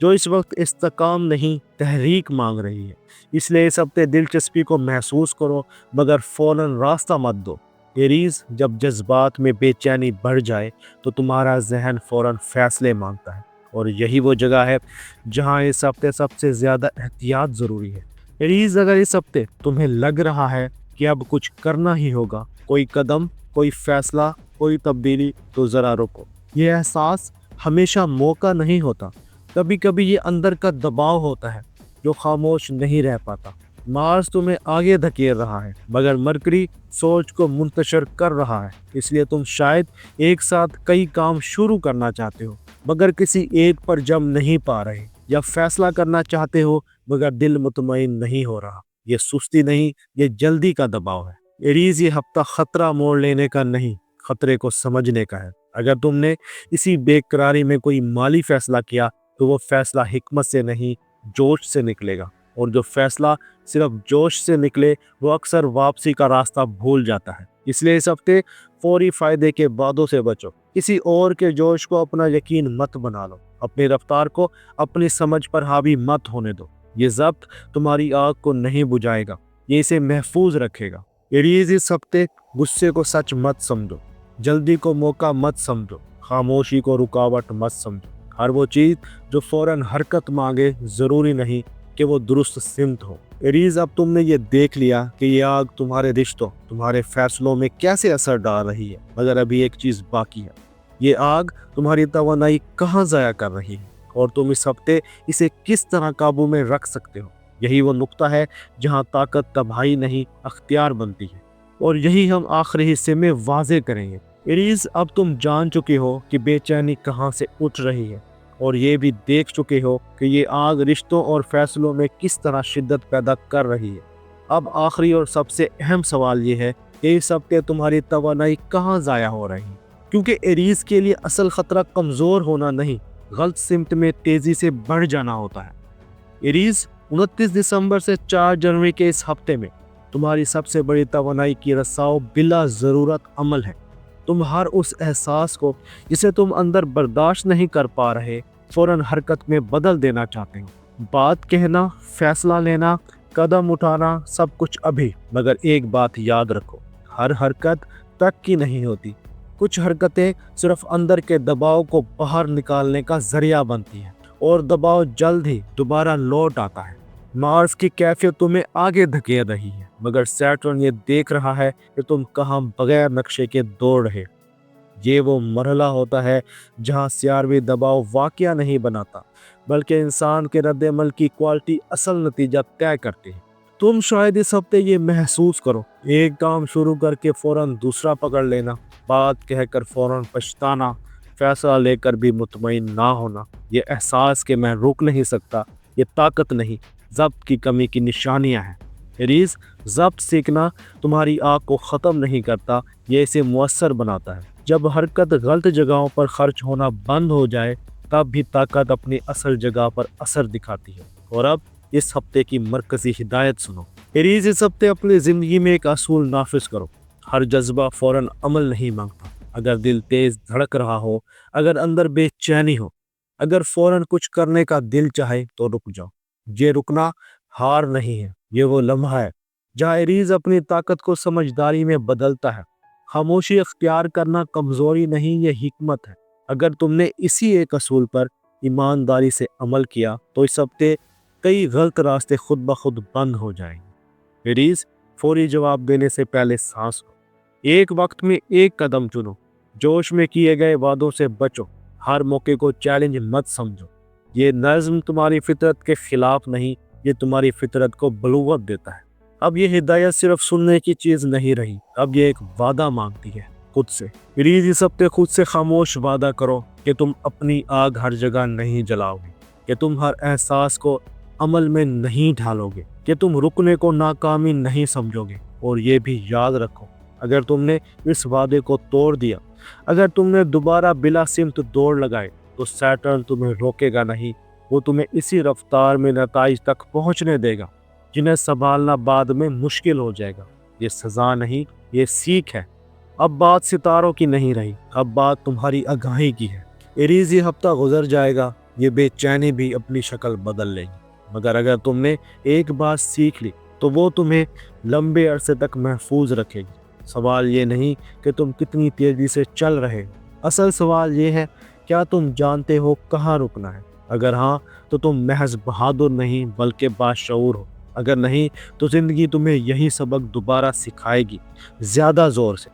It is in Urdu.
جو اس وقت استحکام نہیں تحریک مانگ رہی ہے۔ اس لیے اس ہفتے دلچسپی کو محسوس کرو مگر فوراً راستہ مت دو۔ ایریز، جب جذبات میں بے چینی بڑھ جائے تو تمہارا ذہن فوراً فیصلے مانگتا ہے، اور یہی وہ جگہ ہے جہاں اس ہفتے سب سے زیادہ احتیاط ضروری ہے۔ ایریز، اگر اس ہفتے تمہیں لگ رہا ہے کہ اب کچھ کرنا ہی ہوگا، کوئی قدم، کوئی فیصلہ، کوئی تبدیلی، تو ذرا رکو۔ یہ احساس ہمیشہ موقع نہیں ہوتا، کبھی کبھی یہ اندر کا دباؤ ہوتا ہے جو خاموش نہیں رہ پاتا۔ مارس تمہیں آگے دھکیل رہا ہے مگر مرکری سوچ کو منتشر کر رہا ہے، اس لیے تم شاید ایک ساتھ کئی کام شروع کرنا چاہتے ہو مگر کسی ایک پر جم نہیں پا رہے، یا فیصلہ کرنا چاہتے ہو مگر دل مطمئن نہیں ہو رہا۔ یہ سستی نہیں، یہ جلدی کا دباؤ ہے۔ ایریز، یہ ہفتہ خطرہ موڑ لینے کا نہیں، خطرے کو سمجھنے کا ہے۔ اگر تم نے اسی بے قراری میں کوئی مالی فیصلہ کیا تو وہ فیصلہ حکمت سے نہیں، جوش سے نکلے گا، اور جو فیصلہ صرف جوش سے نکلے وہ اکثر واپسی کا راستہ بھول جاتا ہے۔ اس لیے اس ہفتے فوری فائدے کے وعدوں سے بچو، کسی اور کے جوش کو اپنا یقین مت بنا لو، اپنی رفتار کو اپنی سمجھ پر حاوی مت ہونے دو۔ یہ ضبط تمہاری آگ کو نہیں بجھائے گا، یہ اسے محفوظ رکھے گا۔ ایریز، اس ہفتے غصے کو سچ مت سمجھو، جلدی کو موقع مت سمجھو، خاموشی کو رکاوٹ مت سمجھو۔ ہر وہ چیز جو فوراً حرکت مانگے ضروری نہیں کہ وہ درست سمت ہو۔ ایریز، اب تم نے یہ دیکھ لیا کہ یہ آگ تمہارے رشتوں، تمہارے فیصلوں میں کیسے اثر ڈال رہی ہے، مگر ابھی ایک چیز باقی ہے۔ یہ آگ تمہاری توانائی کہاں ضائع کر رہی ہے، اور تم اس ہفتے اسے کس طرح قابو میں رکھ سکتے ہو۔ یہی وہ نقطہ ہے جہاں طاقت تباہی نہیں، اختیار بنتی ہے، اور یہی ہم آخری حصے میں واضح کریں گے۔ ایریز، اب تم جان چکے ہو کہ بے چینی کہاں سے اٹھ رہی ہے، اور یہ بھی دیکھ چکے ہو کہ یہ آگ رشتوں اور فیصلوں میں کس طرح شدت پیدا کر رہی ہے۔ اب آخری اور سب سے اہم سوال یہ ہے کہ اس ہفتے تمہاری توانائی کہاں ضائع ہو رہی ہے، کیونکہ ایریز کے لیے اصل خطرہ کمزور ہونا نہیں، غلط سمت میں تیزی سے بڑھ جانا ہوتا ہے۔ ایریز، 29 دسمبر سے 4 جنوری کے اس ہفتے میں تمہاری سب سے بڑی توانائی کی رساؤ بلا ضرورت عمل ہے۔ تم ہر اس احساس کو جسے تم اندر برداشت نہیں کر پا رہے فوراً حرکت میں بدل دینا چاہتے ہو۔ بات کہنا، فیصلہ لینا، قدم اٹھانا، سب کچھ ابھی، مگر ایک بات یاد رکھو، ہر حرکت تک کی نہیں ہوتی۔ کچھ حرکتیں صرف اندر کے دباؤ کو باہر نکالنے کا ذریعہ بنتی ہیں، اور دباؤ جلد ہی دوبارہ لوٹ آتا ہے۔ مارس کی کیفیت تمہیں آگے دھکیل رہی ہے مگر سیٹرن یہ دیکھ رہا ہے کہ تم کہاں بغیر نقشے کے دوڑ رہے۔ یہ وہ مرحلہ ہوتا ہے جہاں سیاروی دباؤ واقعہ نہیں بناتا بلکہ انسان کے رد عمل کی کوالٹی اصل نتیجہ طے کرتی ہے۔ تم شاید اس ہفتے یہ محسوس کرو، ایک کام شروع کر کے فوراً دوسرا پکڑ لینا، بات کہہ کر فوراً پچھتانا، فیصلہ لے کر بھی مطمئن نہ ہونا۔ یہ احساس کہ میں رک نہیں سکتا، یہ طاقت نہیں، ضبط کی کمی کی نشانیاں ہیں۔ ایریز، ضبط سیکھنا تمہاری آگ کو ختم نہیں کرتا، یہ اسے مؤثر بناتا ہے۔ جب حرکت غلط جگہوں پر خرچ ہونا بند ہو جائے تب بھی طاقت اپنی اصل جگہ پر اثر دکھاتی ہے۔ اور اب اس ہفتے کی مرکزی ہدایت سنو۔ ایریز، اس ہفتے اپنی زندگی میں ایک اصول نافذ کرو، ہر جذبہ فوراً عمل نہیں مانگتا۔ اگر دل تیز دھڑک رہا ہو، اگر اندر بے چینی ہو، اگر فوراً کچھ کرنے کا دل چاہے تو رک جاؤ۔ یہ رکنا ہار نہیں ہے، یہ وہ لمحہ ہے جہاں ایریز اپنی طاقت کو سمجھداری میں بدلتا ہے۔ خاموشی اختیار کرنا کمزوری نہیں، یہ حکمت ہے۔ اگر تم نے اسی ایک اصول پر ایمانداری سے عمل کیا تو اس ہفتے کئی غلط راستے خود بخود بند ہو جائیں گے۔ ایریز، فوری جواب دینے سے پہلے سانس لو، ایک وقت میں ایک قدم چنو، جوش میں کیے گئے وعدوں سے بچو، ہر موقع کو چیلنج مت سمجھو۔ یہ نظم تمہاری فطرت کے خلاف نہیں، یہ تمہاری فطرت کو بلوغت دیتا ہے۔ اب یہ ہدایت صرف سننے کی چیز نہیں رہی، اب یہ ایک وعدہ مانگتی ہے خود سے۔ پلیز اس ہفتے خود سے خاموش وعدہ کرو کہ تم اپنی آگ ہر جگہ نہیں جلاؤ گے، کہ تم ہر احساس کو عمل میں نہیں ڈھالو گے، کہ تم رکنے کو ناکامی نہیں سمجھو گے۔ اور یہ بھی یاد رکھو، اگر تم نے اس وعدے کو توڑ دیا، اگر تم نے دوبارہ بلا سمت دوڑ لگائے تو سیٹرن تمہیں روکے گا نہیں، وہ تمہیں اسی رفتار میں نتائج تک پہنچنے دے گا جنہیں سنبھالنا بعد میں مشکل ہو جائے گا۔ یہ سزا نہیں، یہ سیکھ ہے۔ اب بات ستاروں کی نہیں رہی، اب بات تمہاری آگاہی کی ہے۔ ایریز، یہ ہفتہ گزر جائے گا، یہ بے چینی بھی اپنی شکل بدل لے گی، مگر اگر تم نے ایک بات سیکھ لی تو وہ تمہیں لمبے عرصے تک محفوظ رکھے گی۔ سوال یہ نہیں کہ تم کتنی تیزی سے چل رہے ہو، اصل سوال یہ ہے کیا تم جانتے ہو کہاں رکنا ہے؟ اگر ہاں تو تم محض بہادر نہیں بلکہ باشعور ہو، اگر نہیں تو زندگی تمہیں یہی سبق دوبارہ سکھائے گی، زیادہ زور سے،